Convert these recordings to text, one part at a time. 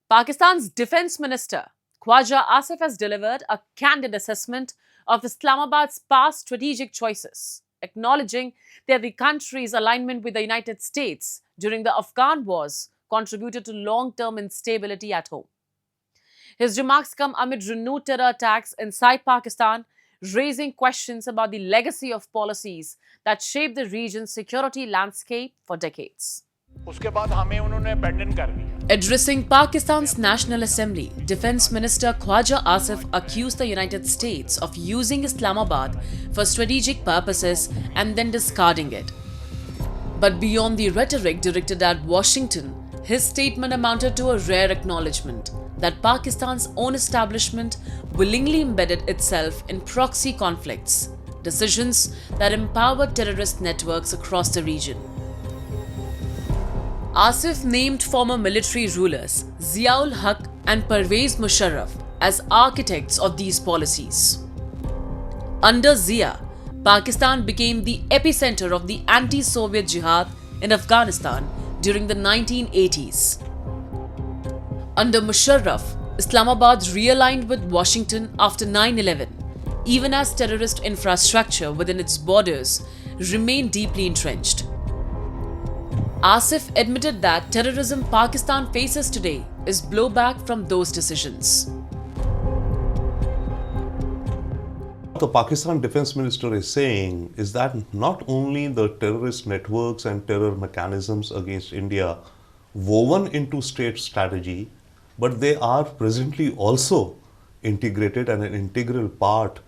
Pakistan's Defence Minister Khawaja Asif has delivered a candid assessment of Islamabad's past strategic choices, acknowledging that the country's alignment with the United States during the Afghan wars contributed to long-term instability at home. His remarks come amid renewed terror attacks inside Pakistan, raising questions about the legacy of policies that shaped the region's security landscape for decades. Addressing Pakistan's National Assembly, Defence Minister Khawaja Asif accused the United States of using Islamabad for strategic purposes and then discarding it. But beyond the rhetoric directed at Washington, his statement amounted to a rare acknowledgement that Pakistan's own establishment willingly embedded itself in proxy conflicts, decisions that empowered terrorist networks across the region. Asif named former military rulers Ziaul Haq and Pervez Musharraf as architects of these policies. Under Zia, Pakistan became the epicenter of the anti-Soviet jihad in Afghanistan during the 1980s. Under Musharraf, Islamabad realigned with Washington after 9/11, even as terrorist infrastructure within its borders remained deeply entrenched. Asif admitted that terrorism Pakistan faces today is blowback from those decisions. What the Pakistan Defence Minister is saying is that not only the terrorist networks and terror mechanisms against India woven into state strategy, but they are presently also integrated and an integral part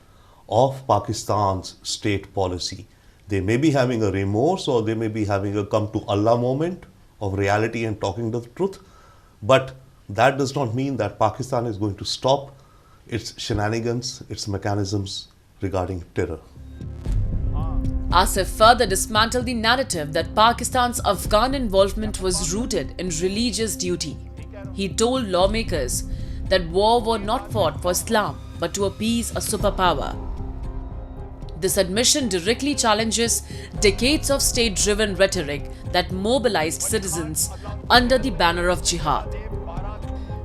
of Pakistan's state policy. They may be having a remorse or they may be having a come to Allah moment of reality and talking the truth, but that does not mean that Pakistan is going to stop its shenanigans, its mechanisms regarding terror. Asif further dismantled the narrative that Pakistan's Afghan involvement was rooted in religious duty. He told lawmakers that war was not fought for Islam but to appease a superpower. This admission directly challenges decades of state-driven rhetoric that mobilized citizens under the banner of jihad.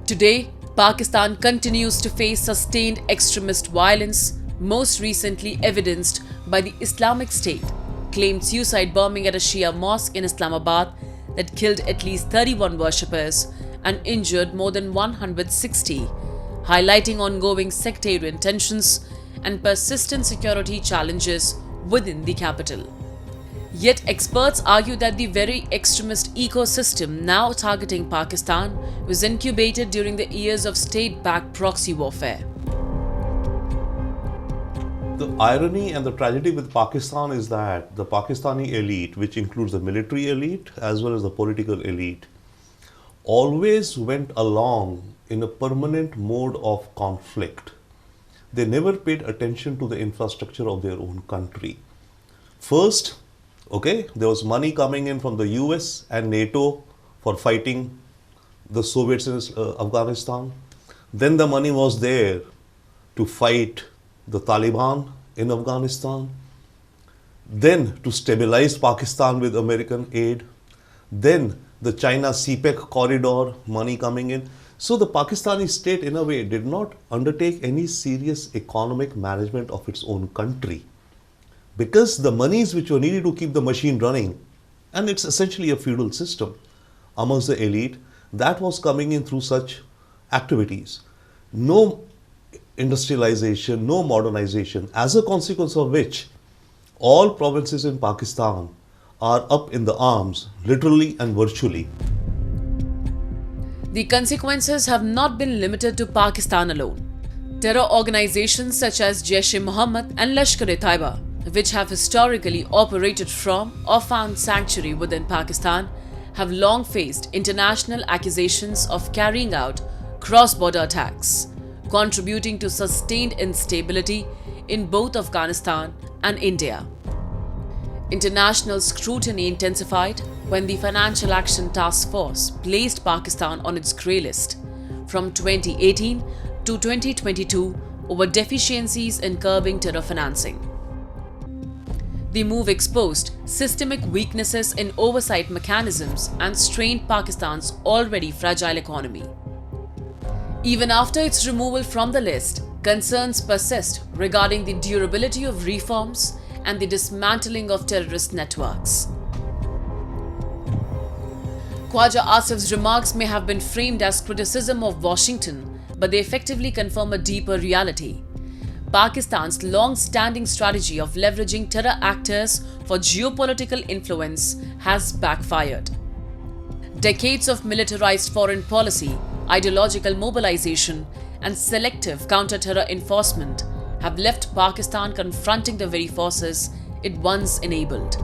Today, Pakistan continues to face sustained extremist violence, most recently evidenced by the Islamic State claimed suicide bombing at a Shia mosque in Islamabad that killed at least 31 worshippers and injured more than 160, highlighting ongoing sectarian tensions and persistent security challenges within the capital. Yet experts argue that the very extremist ecosystem now targeting Pakistan was incubated during the years of state-backed proxy warfare. The irony and the tragedy with Pakistan is that the Pakistani elite, which includes the military elite as well as the political elite, always went along in a permanent mode of conflict. They never paid attention to the infrastructure of their own country. First, there was money coming in from the US and NATO for fighting the Soviets in Afghanistan. Then the money was there to fight the Taliban in Afghanistan. Then to stabilize Pakistan with American aid. Then the China CPEC corridor, money coming in. So the Pakistani state, in a way, did not undertake any serious economic management of its own country, because the monies which were needed to keep the machine running, and it's essentially a feudal system amongst the elite, that was coming in through such activities. No industrialization, no modernization, as a consequence of which all provinces in Pakistan are up in the arms, literally and virtually. The consequences have not been limited to Pakistan alone. Terror organizations such as Jaish-e-Mohammed and Lashkar-e-Taiba, which have historically operated from or found sanctuary within Pakistan, have long faced international accusations of carrying out cross-border attacks, contributing to sustained instability in both Afghanistan and India. International scrutiny intensified when the Financial Action Task Force placed Pakistan on its grey list from 2018 to 2022 over deficiencies in curbing terror financing. The move exposed systemic weaknesses in oversight mechanisms and strained Pakistan's already fragile economy. Even after its removal from the list, concerns persist regarding the durability of reforms and the dismantling of terrorist networks. Khawaja Asif's remarks may have been framed as criticism of Washington, but they effectively confirm a deeper reality. Pakistan's long-standing strategy of leveraging terror actors for geopolitical influence has backfired. Decades of militarized foreign policy, ideological mobilization, and selective counter-terror enforcement have left Pakistan confronting the very forces it once enabled.